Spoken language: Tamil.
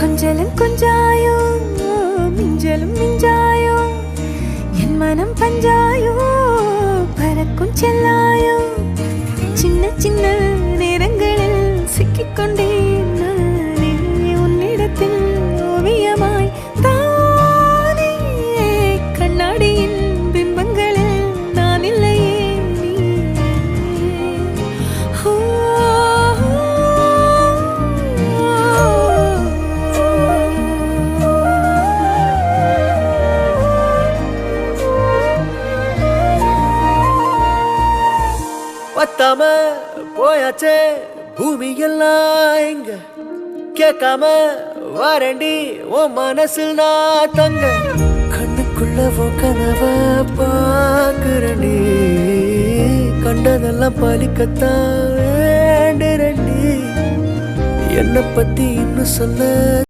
கொஞ்சலும் கொஞ்சாயோ மிஞ்சலும் மிஞ்சாயோ என் மனம் பஞ்சாயோ பறக்கும் செல்லாயோ சின்ன சின்ன நேரங்களில் சிக்கிக்கொண்டேன் நானே உன்னிடத்தில் ஓவியமாய் தானே கண்ணாடியின் பிம்பங்களில் நான் இல்லையே பத்தாம போயாச்சே பூமி எல்லாம் இங்க கேட்காம வாரண்டி உன் மனசில் நான் தங்க கண்ணுக்குள்ள உன் கனவ பாக்குறண்டி கண்டதெல்லாம் பலிக்கத்தான் வேண்டுறண்டி என்னை பத்தி இன்னும் சொல்ல